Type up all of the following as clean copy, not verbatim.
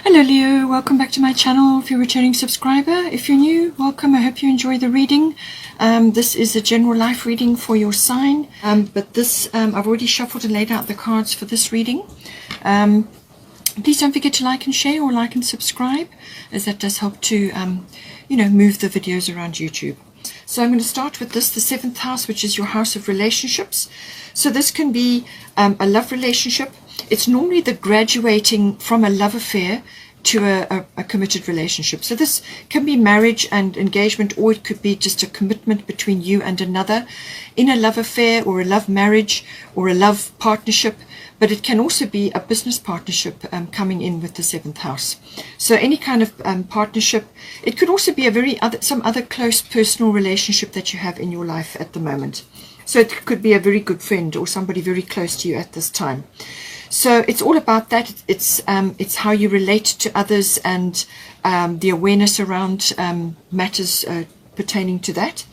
Hello Leo, welcome back to my channel. If you're a returning subscriber, if you're new, welcome. I hope you enjoy the reading. This is a general life reading for your sign, but this I've already shuffled and laid out the cards for this reading. Please don't forget to like and share, or like and subscribe, as that does help to move the videos around YouTube. So I'm going to start with this, the 7th house, which is your house of relationships. So this can be a love relationship. It's normally the graduating from a love affair to a committed relationship. So this can be marriage and engagement, or it could be just a commitment between you and another in a love affair or a love marriage or a love partnership. But it can also be a business partnership coming in with the 7th house. So any kind of partnership. It could also be some other close personal relationship that you have in your life at the moment. So it could be a very good friend or somebody very close to you at this time. So it's all about that. It's how you relate to others and the awareness around matters pertaining to that.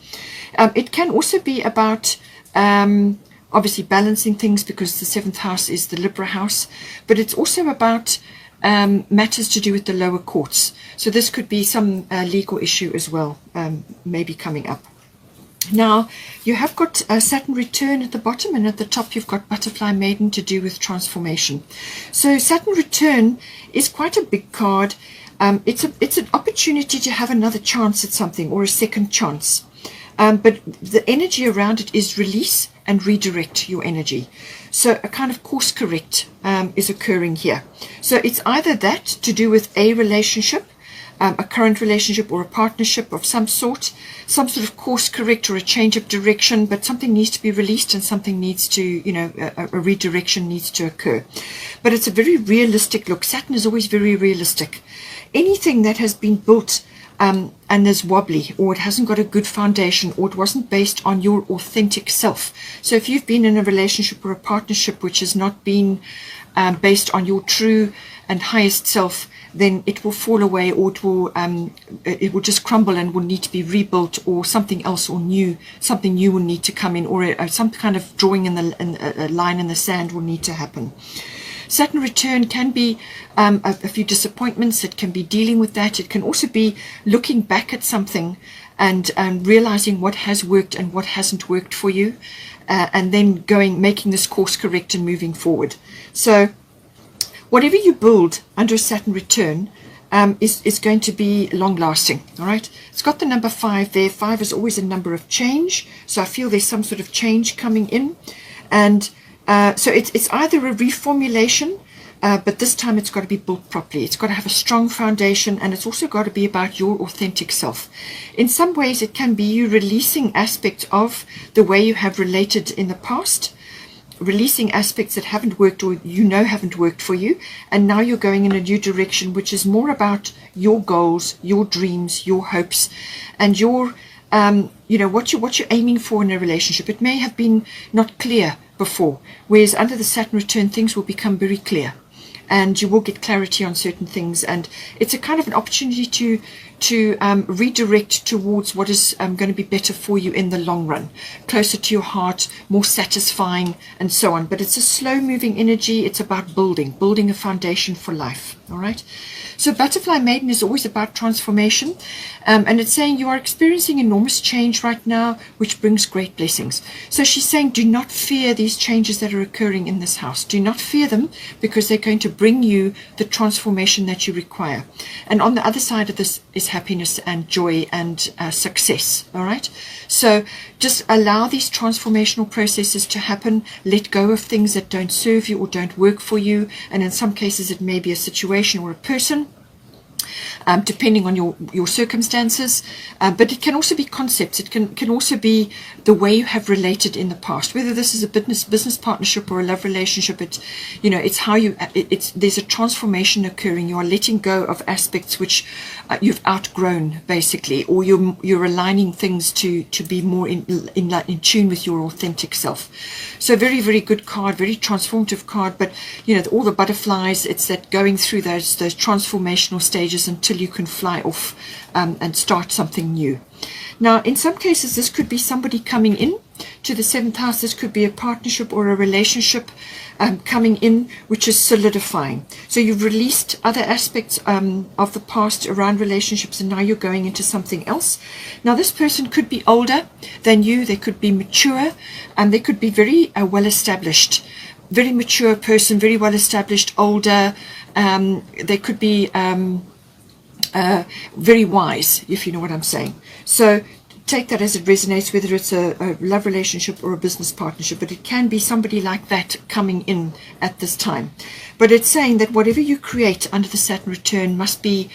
It can also be about obviously balancing things, because the 7th house is the Libra house, but it's also about matters to do with the lower courts. So this could be some legal issue as well, maybe coming up. Now, you have got Saturn return at the bottom, and at the top you've got butterfly maiden to do with transformation. So Saturn return is quite a big card. It's an opportunity to have another chance at something, or a second chance. But the energy around it is release and redirect your energy. So a kind of course correct is occurring here. So it's either that to do with a relationship, a current relationship or a partnership of some sort of course correct or a change of direction, but something needs to be released and something needs to, a redirection needs to occur. But it's a very realistic look. Saturn is always very realistic. Anything that has been built and is wobbly, or it hasn't got a good foundation, or it wasn't based on your authentic self. So if you've been in a relationship or a partnership which has not been based on your true and highest self, then it will fall away, or it will just crumble and will need to be rebuilt, or something else, or something new will need to come in, or some kind of drawing in a line in the sand will need to happen. Saturn return can be a few disappointments. It can be dealing with that. It can also be looking back at something and realizing what has worked and what hasn't worked for you, and then making this course correct and moving forward. So whatever you build under Saturn return is going to be long lasting. All right. It's got the number 5 there. 5 is always a number of change. So I feel there's some sort of change coming in, and so it's either a reformulation, but this time it's got to be built properly. It's got to have a strong foundation, and it's also got to be about your authentic self. In some ways, it can be you releasing aspects of the way you have related in the past, releasing aspects that haven't worked, or haven't worked for you, and now you're going in a new direction, which is more about your goals, your dreams, your hopes, and your what you're aiming for in a relationship. It may have been not clear before, whereas under the Saturn return things will become very clear, and you will get clarity on certain things, and it's a kind of an opportunity to redirect towards what is going to be better for you in the long run, closer to your heart, more satisfying, and so on. But it's a slow moving energy. It's about building a foundation for life. All right. So butterfly maiden is always about transformation, and it's saying you are experiencing enormous change right now, which brings great blessings. So she's saying, do not fear these changes that are occurring in this house. Do not fear them, because they're going to bring you the transformation that you require. And on the other side of this is happiness and joy and success. All right. So just allow these transformational processes to happen. Let go of things that don't serve you or don't work for you. And in some cases, it may be a situation or a person, depending on your circumstances, but it can also be concepts. It can also be the way you have related in the past, whether this is a business partnership or a love relationship. It's how there's a transformation occurring. You are letting go of aspects which you've outgrown, basically, or you're aligning things to be more in tune with your authentic self. So very, very good card, very transformative card. But all the butterflies, it's that going through those transformational stages until you can fly off and start something new. Now, in some cases, this could be somebody coming in to the 7th house, this could be a partnership or a relationship coming in, which is solidifying. So you've released other aspects of the past around relationships, and now you're going into something else. Now this person could be older than you, they could be mature, and they could be very well established, very mature person, very well established, older. They could be very wise, if you know what I'm saying. So take that as it resonates, whether it's a love relationship or a business partnership, but it can be somebody like that coming in at this time. But it's saying that whatever you create under the Saturn return must be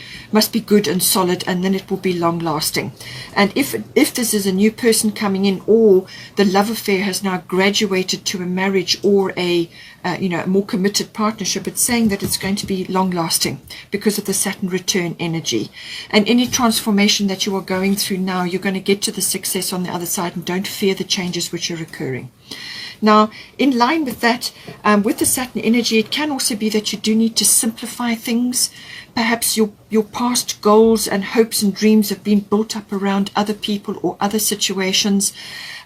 good and solid, and then it will be long lasting. And if this is a new person coming in, or the love affair has now graduated to a marriage or a more committed partnership, it's saying that it's going to be long lasting because of the Saturn return energy. And any transformation that you are going through now, you're going to get to the success on the other side, and don't fear the changes which are occurring. Now, in line with that, with the Saturn energy, it can also be that you do need to simplify things. Perhaps your past goals and hopes and dreams have been built up around other people or other situations,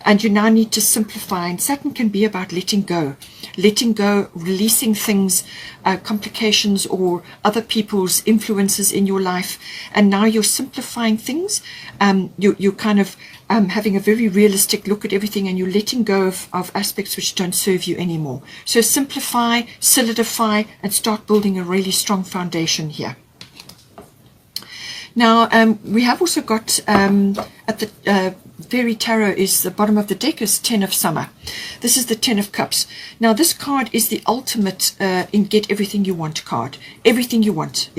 and you now need to simplify. And Saturn can be about letting go, releasing things, complications or other people's influences in your life. And now you're simplifying things. You're kind of having a very realistic look at everything, and you're letting go of aspects which don't serve you anymore. So simplify, solidify, and start building a really strong foundation here. Now, we have also got at the Fairy Tarot is the bottom of the deck is 10 of Summer. This is the 10 of Cups. Now, this card is the ultimate in get everything you want card. Everything you want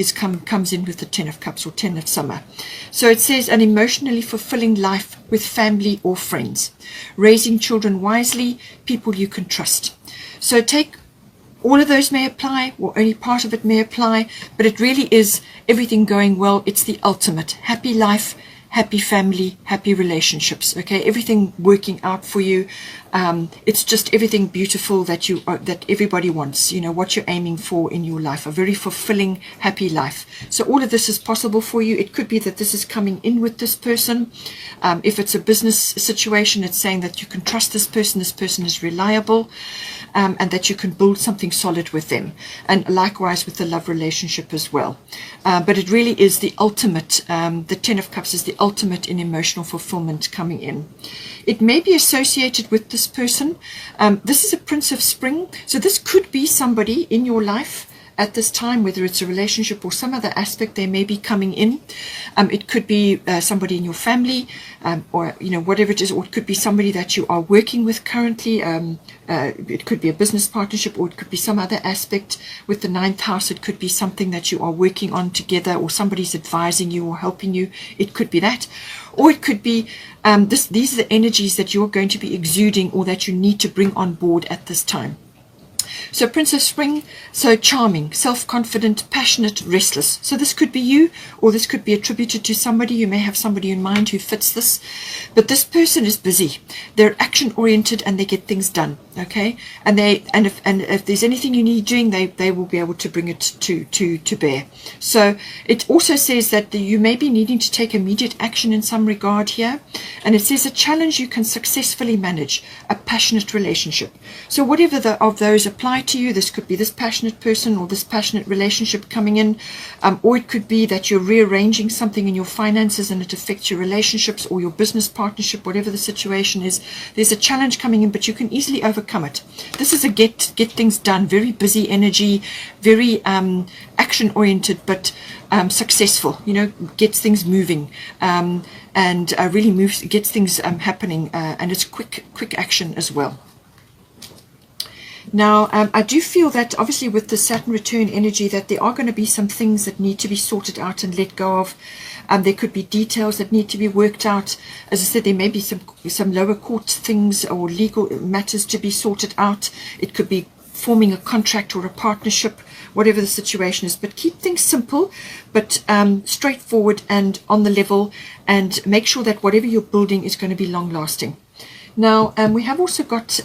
comes in with the 10 of Cups or 10 of Summer. So it says an emotionally fulfilling life with family or friends. Raising children wisely, people you can trust. So take all of those may apply, or only part of it may apply, but it really is everything going well. It's the ultimate. Happy life, happy family, happy relationships. Okay, everything working out for you. It's just everything beautiful that that everybody wants. You know what you're aiming for in your life, a very fulfilling, happy life. So all of this is possible for you. It could be that this is coming in with this person. If it's a business situation, it's saying that you can trust this person. This person is reliable, and that you can build something solid with them. And likewise with the love relationship as well. But it really is the ultimate. The 10 of Cups is the ultimate in emotional fulfillment coming in. It may be associated with this person. This is a Prince of Spring. So this could be somebody in your life at this time, whether it's a relationship or some other aspect they may be coming in. It could be somebody in your family, or whatever it is, or it could be somebody that you are working with currently. It could be a business partnership, or it could be some other aspect with the 9th house. It could be something that you are working on together, or somebody's advising you or helping you. It could be that, or it could be these are the energies that you're going to be exuding, or that you need to bring on board at this time. So Prince of Spring, so charming, self-confident, passionate, restless. So this could be you, or this could be attributed to somebody. You may have somebody in mind who fits this. But this person is busy. They're action-oriented, and they get things done. Okay, and if there's anything you need doing, they will be able to bring it to bear. So it also says that you may be needing to take immediate action in some regard here, and it says a challenge you can successfully manage, a passionate relationship. So whatever of those apply to you, this could be this passionate person or this passionate relationship coming in, or it could be that you're rearranging something in your finances and it affects your relationships or your business partnership, whatever the situation is. There's a challenge coming in, but you can easily overcome it. This is a get things done, very busy energy, very action oriented, but successful, gets things moving, and really gets things happening, and it's quick action as well. Now, I do feel that obviously with the Saturn return energy that there are going to be some things that need to be sorted out and let go of. There could be details that need to be worked out. As I said, there may be some lower court things or legal matters to be sorted out. It could be forming a contract or a partnership, whatever the situation is. But keep things simple, but straightforward and on the level, and make sure that whatever you're building is going to be long lasting. Now, we have also got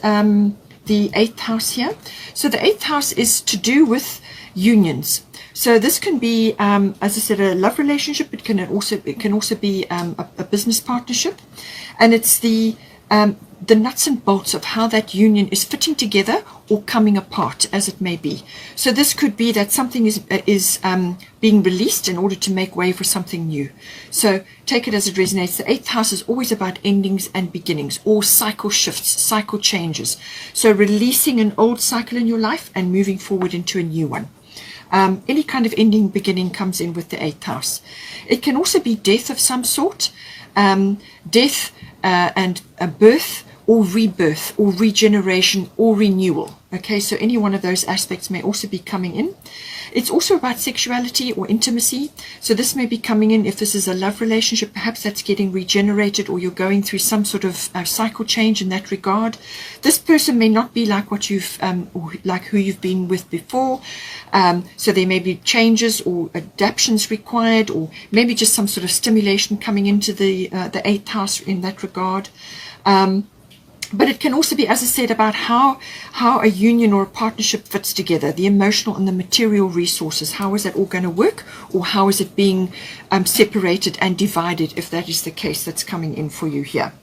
the 8th house here. So the 8th house is to do with unions. So this can be, as I said, a love relationship. It can also be a business partnership, and it's the the nuts and bolts of how that union is fitting together or coming apart, as it may be. So this could be that something is being released in order to make way for something new. So take it as it resonates. The 8th house is always about endings and beginnings, or cycle shifts, cycle changes. So releasing an old cycle in your life and moving forward into a new one. Any kind of ending, beginning comes in with the 8th house. It can also be death of some sort, death and a birth, or rebirth, or regeneration, or renewal. Okay, so any one of those aspects may also be coming in. It's also about sexuality or intimacy. So this may be coming in if this is a love relationship, perhaps that's getting regenerated, or you're going through some sort of cycle change in that regard. This person may not be like what you've, or like who you've been with before. So there may be changes or adaptations required, or maybe just some sort of stimulation coming into the 8th house in that regard. But it can also be, as I said, about how a union or a partnership fits together, the emotional and the material resources. How is that all going to work, or how is it being separated and divided, if that is the case that's coming in for you here.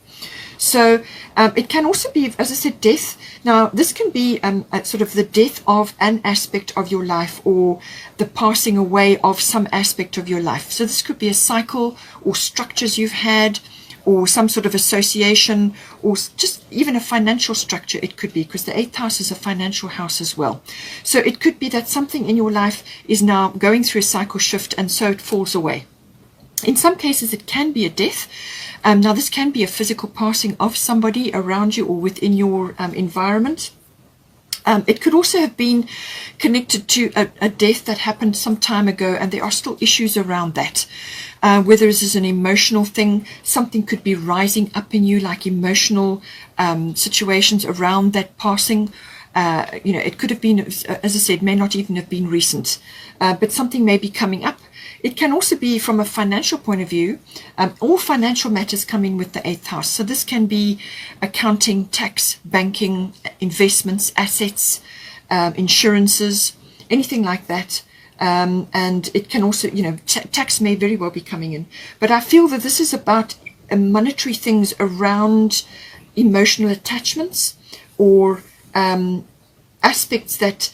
So it can also be, as I said, death. Now, this can be sort of the death of an aspect of your life, or the passing away of some aspect of your life. So this could be a cycle or structures you've had, or some sort of association, or just even a financial structure. It could be, because the 8th house is a financial house as well. So it could be that something in your life is now going through a cycle shift, and so it falls away. In some cases, it can be a death. Now, this can be a physical passing of somebody around you or within your environment. It could also have been connected to a death that happened some time ago, and there are still issues around that. Whether this is an emotional thing, something could be rising up in you, like emotional situations around that passing. It could have been, as I said, may not even have been recent, but something may be coming up. It can also be from a financial point of view. All financial matters come in with the 8th house. So this can be accounting, tax, banking, investments, assets, insurances, anything like that. And it can also, tax may very well be coming in. But I feel that this is about monetary things around emotional attachments, or aspects that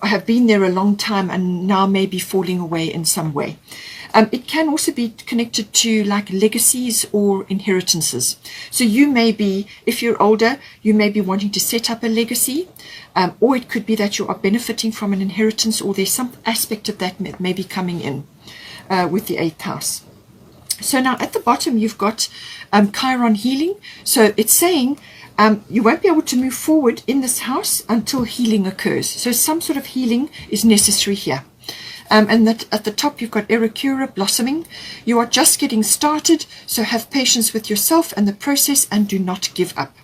have been there a long time and now may be falling away in some way. It can also be connected to like legacies or inheritances. So you may be, if you're older, you may be wanting to set up a legacy, or it could be that you are benefiting from an inheritance, or there's some aspect of that may be coming in with the 8th house. So now at the bottom, you've got Chiron healing. So it's saying you won't be able to move forward in this house until healing occurs. So some sort of healing is necessary here. And that at the top, you've got Eracura blossoming. You are just getting started, so have patience with yourself and the process, and do not give up.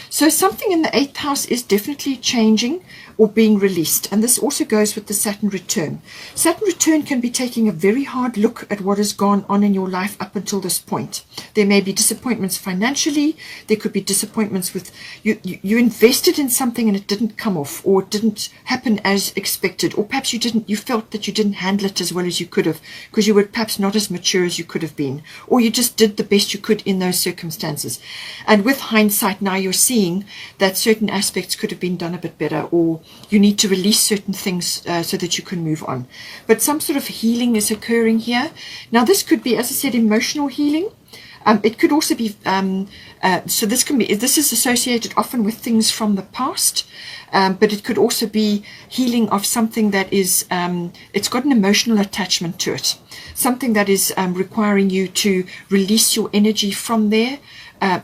So something in the 8th house is definitely changing or being released. And this also goes with the Saturn return. Saturn return can be taking a very hard look at what has gone on in your life up until this point. There may be disappointments financially. There could be disappointments with you invested in something and it didn't come off, or it didn't happen as expected, or perhaps you felt that you didn't handle it as well as you could have, because you were perhaps not as mature as you could have been, or you just did the best you could in those circumstances. And with hindsight now, you're seeing that certain aspects could have been done a bit better, or you need to release certain things so that you can move on. But some sort of healing is occurring here. Now, this could be, as I said, emotional healing. It could also be, this is associated often with things from the past, but it could also be healing of something that is, it's got an emotional attachment to it. Something that is requiring you to release your energy from there.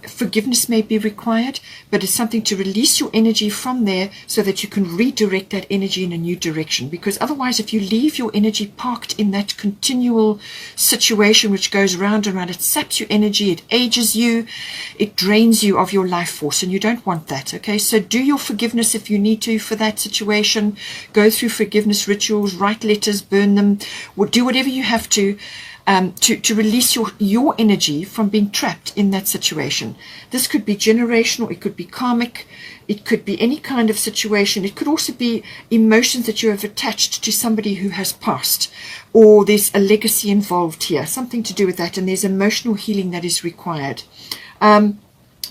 Forgiveness may be required, but it's something to release your energy from there so that you can redirect that energy in a new direction. Because otherwise, if you leave your energy parked in that continual situation which goes round and round, it saps your energy, it ages you, it drains you of your life force, and you don't want that. Okay, so do your forgiveness if you need to for that situation. Go through forgiveness rituals, write letters, burn them, or do whatever you have to release your energy from being trapped in that situation. This could be generational, it could be karmic, it could be any kind of situation. It could also be emotions that you have attached to somebody who has passed, or there's a legacy involved here, something to do with that, and there's emotional healing that is required.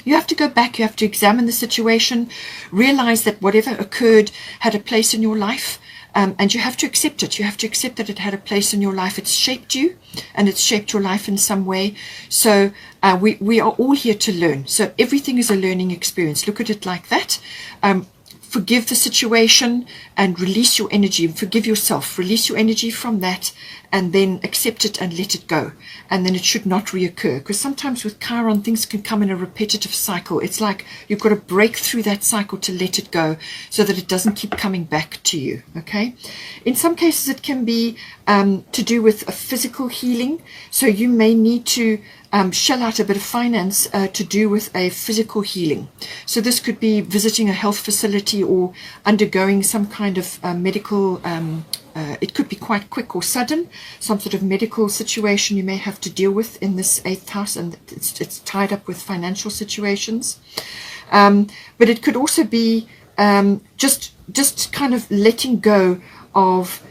You have to go back, you have to examine the situation, realize that whatever occurred had a place in your life, and you have to accept it. You have to accept that it had a place in your life. It's shaped you, and it's shaped your life in some way. So we are all here to learn. So everything is a learning experience. Look at it like that. Forgive the situation and release your energy. Forgive yourself. Release your energy from that, and then accept it and let it go. And then it should not reoccur. Because sometimes with Chiron, things can come in a repetitive cycle. It's like you've got to break through that cycle to let it go so that it doesn't keep coming back to you. Okay? In some cases, it can be to do with a physical healing. So you may need to shell out a bit of finance to do with a physical healing. So this could be visiting a health facility or undergoing some kind of medical, it could be quite quick or sudden, some sort of medical situation you may have to deal with in this 8th house, and it's tied up with financial situations. But it could also be just kind of letting go of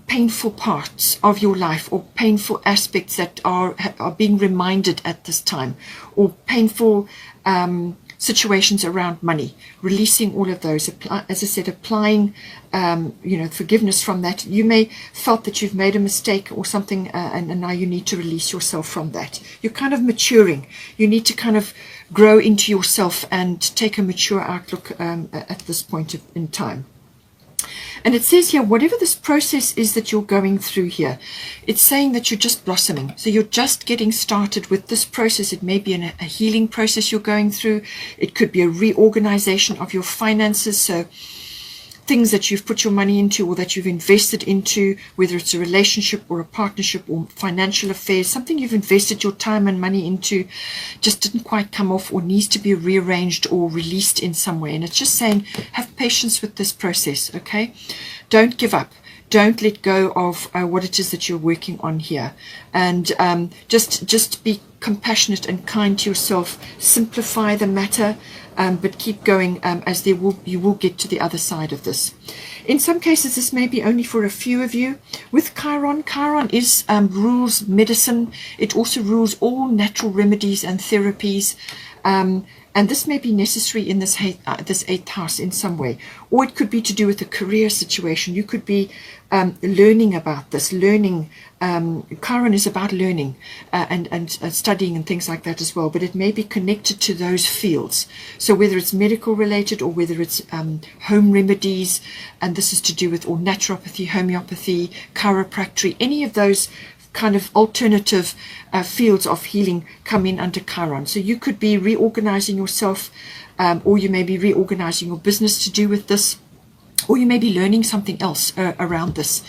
painful parts of your life, or painful aspects that are being reminded at this time, or painful situations around money, releasing all of those. As I said, applying forgiveness from that. You may felt that you've made a mistake or something, and now you need to release yourself from that. You're kind of maturing. You need to kind of grow into yourself and take a mature outlook at this point in time. And it says here, whatever this process is that you're going through here, it's saying that you're just blossoming. So you're just getting started with this process. It may be a healing process you're going through. It could be a reorganization of your finances. So things that you've put your money into or that you've invested into, whether it's a relationship or a partnership or financial affairs, something you've invested your time and money into just didn't quite come off or needs to be rearranged or released in some way. And it's just saying, have patience with this process, okay? Don't give up. Don't let go of what it is that you're working on here. And just be compassionate and kind to yourself. Simplify the matter, but keep going, as you will get to the other side of this. In some cases, this may be only for a few of you. With Chiron, Chiron is rules medicine. It also rules all natural remedies and therapies. And this may be necessary in this 8th house in some way. Or it could be to do with a career situation. You could be learning about this. Chiron is about learning and studying and things like that as well. But it may be connected to those fields. So whether it's medical related or whether it's home remedies, and this is to do with or naturopathy, homeopathy, chiropractic, any of those kind of alternative fields of healing come in under Chiron. So you could be reorganizing yourself, or you may be reorganizing your business to do with this, or you may be learning something else around this.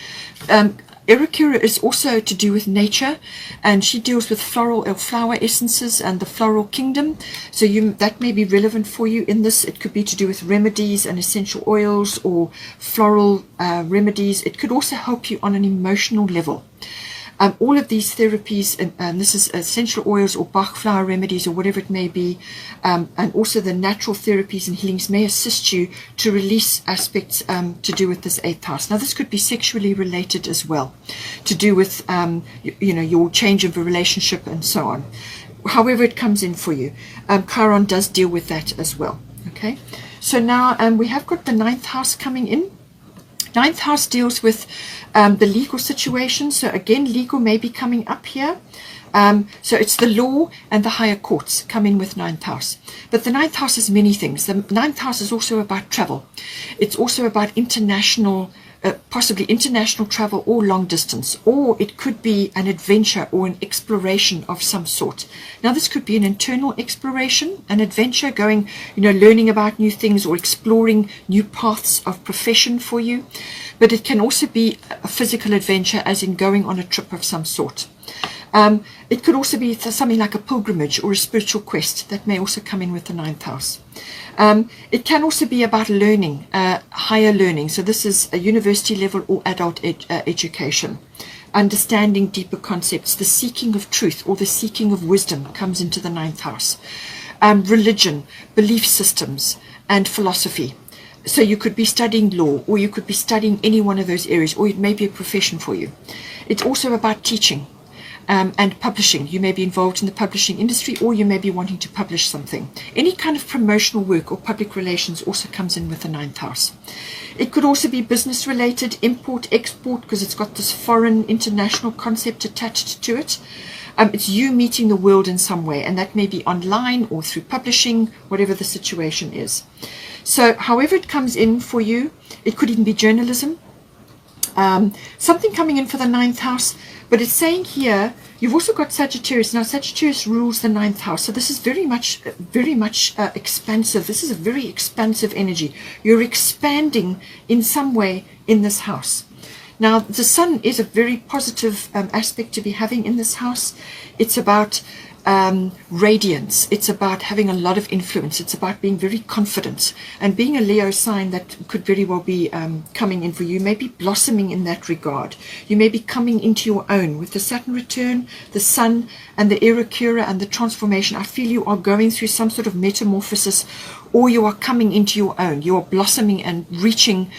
Erikura is also to do with nature, and she deals with flower essences and the floral kingdom. So that may be relevant for you in this. It could be to do with remedies and essential oils or floral remedies. It could also help you on an emotional level. All of these therapies, and this is essential oils or Bach flower remedies or whatever it may be, and also the natural therapies and healings may assist you to release aspects to do with this 8th house. Now, this could be sexually related as well, to do with your change of a relationship and so on. However it comes in for you, Chiron does deal with that as well. Okay, so now we have got the 9th house coming in. 9th house deals with the legal situation. So again, legal may be coming up here. So it's the law and the higher courts come in with 9th house. But the 9th house is many things. The 9th house is also about travel. It's also about international, possibly international travel or long distance. Or it could be an adventure or an exploration of some sort. Now this could be an internal exploration, an adventure, going, learning about new things or exploring new paths of profession for you. But it can also be a physical adventure, as in going on a trip of some sort. It could also be something like a pilgrimage or a spiritual quest that may also come in with the 9th house. It can also be about learning, higher learning. So this is a university level or adult education. Understanding deeper concepts, the seeking of truth or the seeking of wisdom comes into the 9th house. Religion, belief systems, and philosophy. So you could be studying law, or you could be studying any one of those areas, or it may be a profession for you. It's also about teaching. and publishing. You may be involved in the publishing industry, or you may be wanting to publish something. Any kind of promotional work or public relations also comes in with the 9th house. It could also be business related, import, export, because it's got this foreign international concept attached to it. It's you meeting the world in some way, and that may be online or through publishing, whatever the situation is. So however it comes in for you, it could even be journalism. Something coming in for the 9th house, but it's saying here, you've also got Sagittarius. Now Sagittarius rules the 9th house, so this is very much expansive. This is a very expansive energy. You're expanding in some way in this house. Now the sun is a very positive aspect to be having in this house. It's about radiance. It's about having a lot of influence. It's about being very confident, and being a Leo sign, that could very well be coming in for you. You may be blossoming in that regard. You may be coming into your own with the Saturn return, the sun, and the Eracura and the transformation. I feel you are going through some sort of metamorphosis, or you are coming into your own. You are blossoming and reaching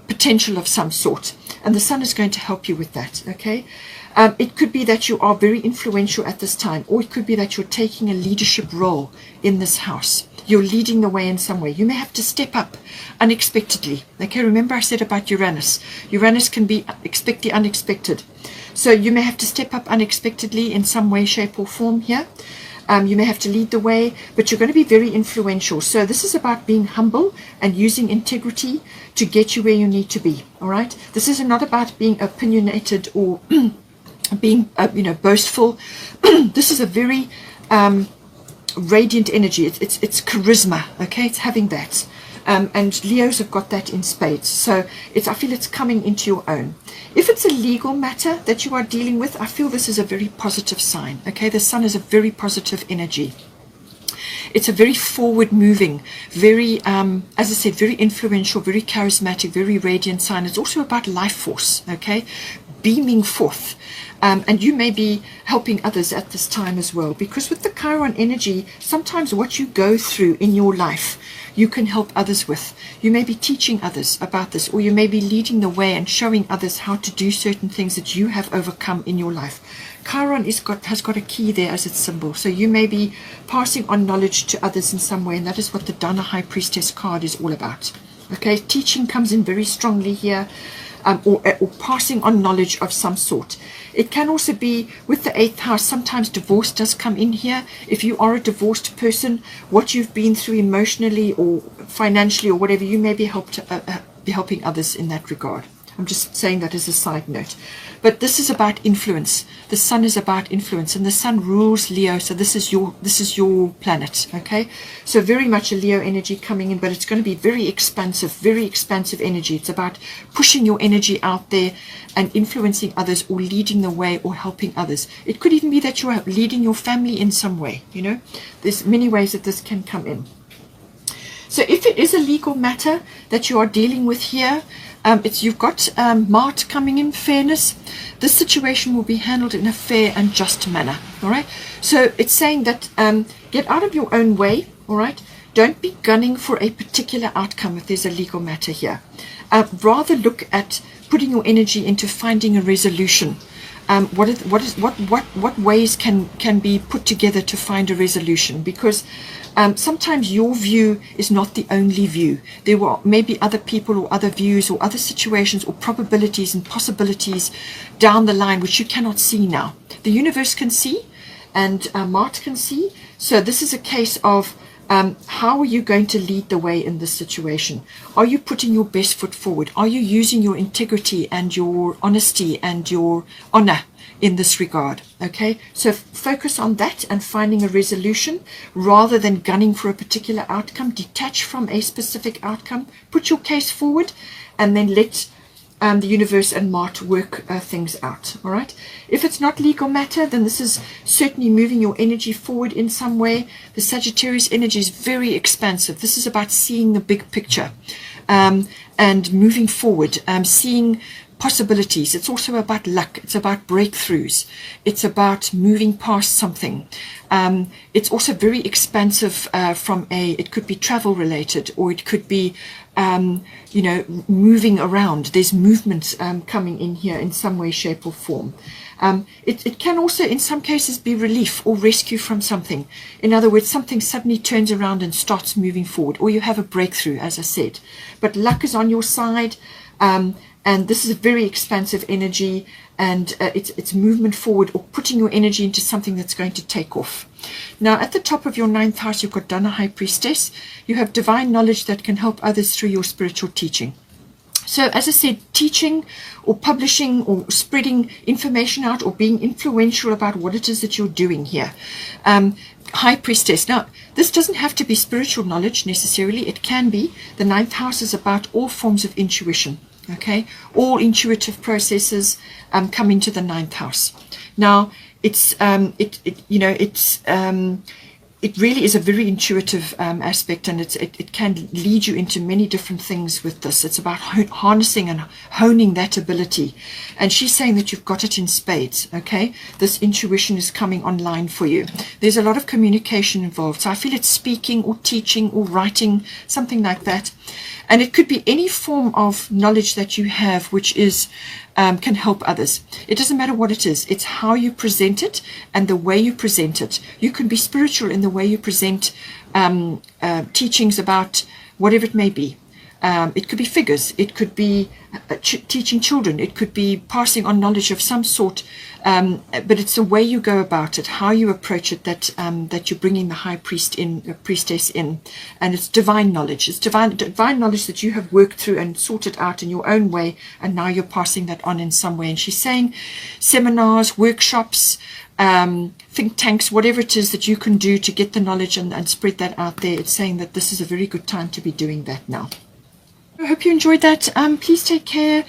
potential of some sort, and the sun is going to help you with that. Okay. It could be that you are very influential at this time, or it could be that you're taking a leadership role in this house. You're leading the way in some way. You may have to step up unexpectedly. Okay, remember I said about Uranus. Uranus can be expect the unexpected. So you may have to step up unexpectedly in some way, shape or form here. You may have to lead the way, but you're going to be very influential. So this is about being humble and using integrity to get you where you need to be. All right. This is not about being opinionated or being boastful. This is a very radiant energy. It's charisma. Okay, it's having that, and Leos have got that in spades. So I feel it's coming into your own. If it's a legal matter that you are dealing with, I feel this is a very positive sign. Okay, the sun is a very positive energy. It's a very forward moving, very as I said, very influential, very charismatic, very radiant sign. It's also about life force. Okay, beaming forth. And you may be helping others at this time as well, because with the Chiron energy, sometimes what you go through in your life, you can help others with. You may be teaching others about this, or you may be leading the way and showing others how to do certain things that you have overcome in your life. Chiron has got a key there as its symbol, so you may be passing on knowledge to others in some way, and that is what the Dana High Priestess card is all about. Okay, teaching comes in very strongly here. Or passing on knowledge of some sort. It can also be with the 8th house. Sometimes divorce does come in here. If you are a divorced person, what you've been through emotionally or financially or whatever, you may be helping others in that regard. I'm just saying that as a side note. But this is about influence. The sun is about influence, and the sun rules Leo. So this is your planet. Okay, so very much a Leo energy coming in, but it's going to be very expansive energy. It's about pushing your energy out there and influencing others, or leading the way, or helping others. It could even be that you are leading your family in some way. There's many ways that this can come in. So if it is a legal matter that you are dealing with here, you've got Mart coming in, fairness. This situation will be handled in a fair and just manner. All right. So it's saying that get out of your own way. All right. Don't be gunning for a particular outcome if there's a legal matter here. Rather look at putting your energy into finding a resolution. What ways can be put together to find a resolution? Because sometimes your view is not the only view. There will maybe other people or other views or other situations or probabilities and possibilities down the line which you cannot see now. The universe can see, and Mart can see. So this is a case of how are you going to lead the way in this situation? Are you putting your best foot forward? Are you using your integrity and your honesty and your honor in this regard? Okay, so focus on that and finding a resolution rather than gunning for a particular outcome. Detach from a specific outcome, put your case forward, and then let the universe and Mart work things out. All right. If it's not legal matter, then this is certainly moving your energy forward in some way. The Sagittarius energy is very expansive. This is about seeing the big picture and moving forward, seeing possibilities. It's also about luck. It's about breakthroughs. It's about moving past something. It's also very expansive it could be travel related, or it could be you know, moving around. There's movement coming in here in some way, shape or form. It can also in some cases be relief or rescue from something. In other words, something suddenly turns around and starts moving forward, or you have a breakthrough, as I said. But luck is on your side, and this is a very expansive energy, and it's movement forward or putting your energy into something that's going to take off. Now, at the top of your 9th house, you've got Dana, High Priestess. You have divine knowledge that can help others through your spiritual teaching. So, as I said, teaching or publishing or spreading information out or being influential about what it is that you're doing here. High Priestess. Now, this doesn't have to be spiritual knowledge necessarily. It can be. The 9th house is about all forms of intuition. Okay, all intuitive processes come into the 9th house. Now, it really is a very intuitive aspect, and it can lead you into many different things with this. It's about harnessing and honing that ability. And she's saying that you've got it in spades, okay? This intuition is coming online for you. There's a lot of communication involved. So I feel it's speaking or teaching or writing, something like that. And it could be any form of knowledge that you have which is can help others. It doesn't matter what it is. It's how you present it and the way you present it. You can be spiritual in the way you present teachings about whatever it may be. It could be figures. It could be teaching children. It could be passing on knowledge of some sort. But it's the way you go about it, how you approach it, that you're bringing the high priestess in, and it's divine knowledge. It's divine knowledge that you have worked through and sorted out in your own way, and now you're passing that on in some way. And she's saying seminars, workshops, think tanks, whatever it is that you can do to get the knowledge and spread that out there. It's saying that this is a very good time to be doing that now. I hope you enjoyed that. Please take care.